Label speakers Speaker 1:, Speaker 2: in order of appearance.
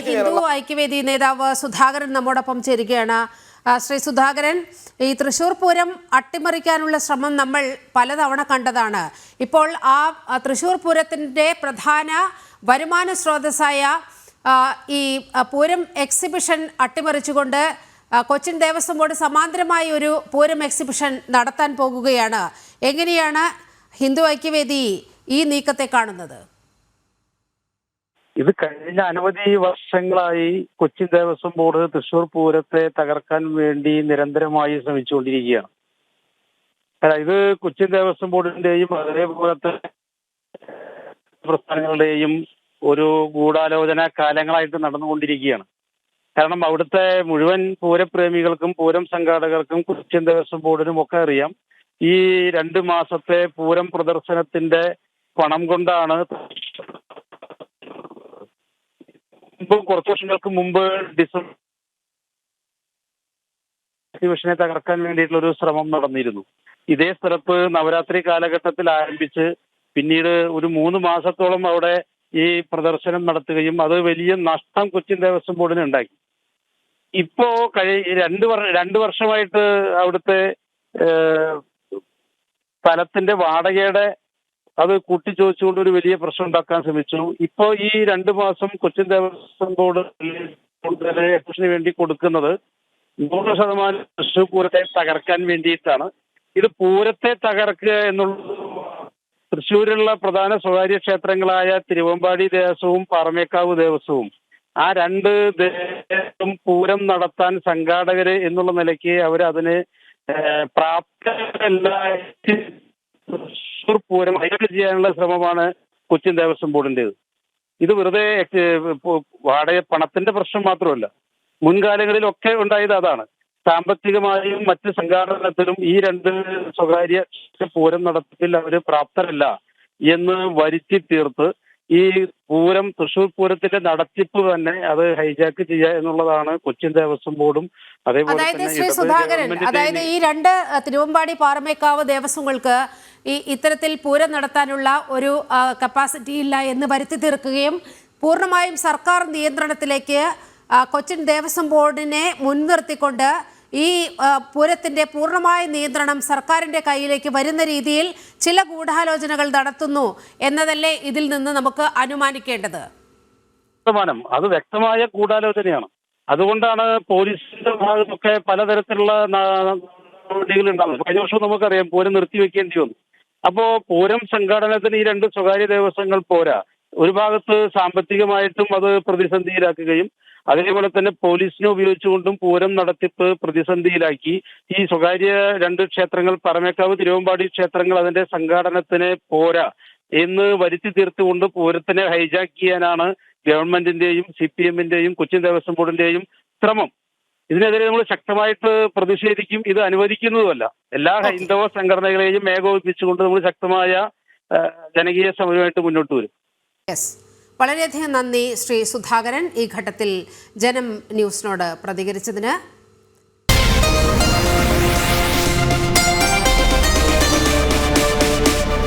Speaker 1: ഹിന്ദു ഐക്യവേദി നേതാവ് സുധാകരൻ നമ്മോടൊപ്പം ചേരുകയാണ്. ശ്രീ സുധാകരൻ, ഈ തൃശ്ശൂർ പൂരം അട്ടിമറിക്കാനുള്ള ശ്രമം നമ്മൾ പലതവണ കണ്ടതാണ്. ഇപ്പോൾ ആ തൃശ്ശൂർ പൂരത്തിൻ്റെ പ്രധാന വരുമാന സ്രോതസ്സായ ഈ പൂരം എക്സിബിഷൻ അട്ടിമറിച്ചുകൊണ്ട് കൊച്ചിൻ ദേവസ്വം ബോർഡ് സമാന്തരമായി ഒരു പൂരം എക്സിബിഷൻ നടത്താൻ പോകുകയാണ്. എങ്ങനെയാണ് ഹിന്ദു ഐക്യവേദി ഈ നീക്കത്തെ കാണുന്നത്?
Speaker 2: ഇത് കഴിഞ്ഞ അനവധി വർഷങ്ങളായി കൊച്ചിൻ ദേവസ്വം ബോർഡ് തൃശ്ശൂർ പൂരത്തെ തകർക്കാൻ വേണ്ടി നിരന്തരമായി ശ്രമിച്ചുകൊണ്ടിരിക്കുകയാണ്. ഇത് കൊച്ചിൻ ദേവസ്വം ബോർഡിന്റെയും അതേപോലത്തെ പ്രസ്ഥാനങ്ങളുടെയും ഒരു ഗൂഢാലോചന കാലങ്ങളായിട്ട് നടന്നുകൊണ്ടിരിക്കുകയാണ്. കാരണം അവിടുത്തെ മുഴുവൻ പൂരപ്രേമികൾക്കും പൂരം സംഘാടകർക്കും കൊച്ചിൻ ദേവസ്വം ബോർഡിനും ഒക്കെ അറിയാം, ഈ 2 മാസത്തെ പൂരം പ്രദർശനത്തിന്റെ പണം കൊണ്ടാണ് കുറച്ചു വർഷങ്ങൾക്ക് മുമ്പ് എക്സിബിഷനെ തകർക്കാൻ വേണ്ടിയിട്ടുള്ള ഒരു ശ്രമം നടന്നിരുന്നു. ഇതേ സ്ഥലത്ത് നവരാത്രി കാലഘട്ടത്തിൽ ആരംഭിച്ച് പിന്നീട് ഒരു 3 മാസത്തോളം അവിടെ ഈ പ്രദർശനം നടത്തുകയും അത് വലിയ നഷ്ടം കൊച്ചിൻ ദേവസ്വം ബോർഡിന് ഉണ്ടാക്കി. ഇപ്പോ 2 വർഷമായിട്ട് അവിടുത്തെ സ്ഥലത്തിന്റെ വാടകയുടെ അത് കൂട്ടിച്ചോദിച്ചുകൊണ്ട് ഒരു വലിയ പ്രശ്നം ഉണ്ടാക്കാൻ ശ്രമിച്ചു. ഇപ്പോ ഈ 2 മാസം കൊച്ചിൻ ദേവസ്വം ബോർഡ് എക്സിബിഷന് വേണ്ടി കൊടുക്കുന്നത് 100% തൃശ്ശൂർ പൂരത്തെ തകർക്കാൻ വേണ്ടിയിട്ടാണ്. ഇത് പൂരത്തെ തകർക്കുക എന്നുള്ളത് തൃശ്ശൂരിലുള്ള പ്രധാന സ്വകാര്യ ക്ഷേത്രങ്ങളായ തിരുവമ്പാടി ദേവസ്വവും പാറമേക്കാവ് ദേവസ്വവും ആ 2 ദേവസ്വം പൂരം നടത്താൻ സംഘാടകര് എന്നുള്ള നിലയ്ക്ക് അവരതിന് പ്രാപ്തരല്ല. തൃശ്ശൂർ പൂരം ഹൈലൈറ്റ് ചെയ്യാനുള്ള ശ്രമമാണ് കൊച്ചിൻ ദേവസ്വം ബോർഡിൻ്റെത്. ഇത് വെറുതെ വാടക പണത്തിന്റെ പ്രശ്നം മാത്രമല്ല, മുൻകാലങ്ങളിലൊക്കെ ഉണ്ടായത് അതാണ്. സാമ്പത്തികമായും മറ്റ് സംഘാടനത്തിലും ഈ 2 സ്വകാര്യ പൂരം നടത്തിപ്പിൽ അവർ പ്രാപ്തരല്ല എന്ന് വരുത്തി തീർത്ത് ഈ പൂരം തൃശ്ശൂർ പൂരത്തിന്റെ നടത്തിപ്പ് തന്നെ അത് ഹൈജാക്ക് ചെയ്യുക എന്നുള്ളതാണ് കൊച്ചിൻ ദേവസ്വം ബോർഡും
Speaker 1: അതായത് ശ്രീ സുധാകരൻ, അതായത് ഈ 2 തിരുവമ്പാടി പാറമേക്കാവ് ദേവസ്വങ്ങൾക്ക് ഈ ഇത്തരത്തിൽ പൂരം നടത്താനുള്ള ഒരു കപ്പാസിറ്റി ഇല്ല എന്ന് വരുത്തി തീർക്കുകയും പൂർണ്ണമായും സർക്കാർ നിയന്ത്രണത്തിലേക്ക് കൊച്ചിൻ ദേവസ്വം ബോർഡിനെ മുൻനിർത്തിക്കൊണ്ട് ഈ പൂരത്തിന്റെ പൂർണ്ണമായ നിയന്ത്രണം സർക്കാരിന്റെ കയ്യിലേക്ക് വരുന്ന രീതിയിൽ ചില ഗൂഢാലോചനകൾ നടത്തുന്നു എന്നതല്ലേ ഇതിൽ നിന്ന് നമുക്ക് അനുമാനിക്കേണ്ടത്?
Speaker 2: അത് വ്യക്തമായ ഗൂഢാലോചനയാണ്. അതുകൊണ്ടാണ് പോലീസിന്റെ ഭാഗത്തൊക്കെ പലതരത്തിലുള്ള നടപടികൾ ഉണ്ടാകുന്നത്. കഴിഞ്ഞ വർഷം നമുക്കറിയാം പൂരം നിർത്തിവെക്കേണ്ടി വന്നു. അപ്പോ പൂരം സംഘാടനത്തിന് ഈ 2 സ്വകാര്യ ദേവസ്വങ്ങൾ പോരാ, ഒരു ഭാഗത്ത് സാമ്പത്തികമായിട്ടും അത് പ്രതിസന്ധിയിലാക്കുകയും അതേപോലെ തന്നെ പോലീസിനെ ഉപയോഗിച്ചുകൊണ്ടും പൂരം നടത്തിപ്പ് പ്രതിസന്ധിയിലാക്കി. ഈ സ്വകാര്യ 2 ക്ഷേത്രങ്ങൾ പാറമേക്കാവ് തിരുവമ്പാടി ക്ഷേത്രങ്ങൾ അതിന്റെ സംഘാടനത്തിന് പോരാ എന്ന് വരുത്തി തീർത്തുകൊണ്ട് പൂരത്തിനെ ഹൈജാക്ക് ചെയ്യാനാണ് ഗവൺമെന്റിന്റെയും CPM-ന്റെയും കൊച്ചിൻ ദേവസ്വം ബോർഡിന്റെയും ശ്രമം. ഇതിനെതിരെ നമ്മൾ ശക്തമായിട്ട് പ്രതിഷേധിക്കും. ഇത് അനുവദിക്കുന്നതുമല്ല. എല്ലാ ഹൈന്ദവ സംഘടനകളെയും ഏകോപിപ്പിച്ചുകൊണ്ട് നമ്മൾ ശക്തമായ ജനകീയ സമരമായിട്ട് മുന്നോട്ട് വരും.
Speaker 1: വളരെയധികം നന്ദി ശ്രീ സുധാകരൻ, ഈ ഘട്ടത്തിൽ ജനം ന്യൂസിനോട് പ്രതികരിച്ചതിന്.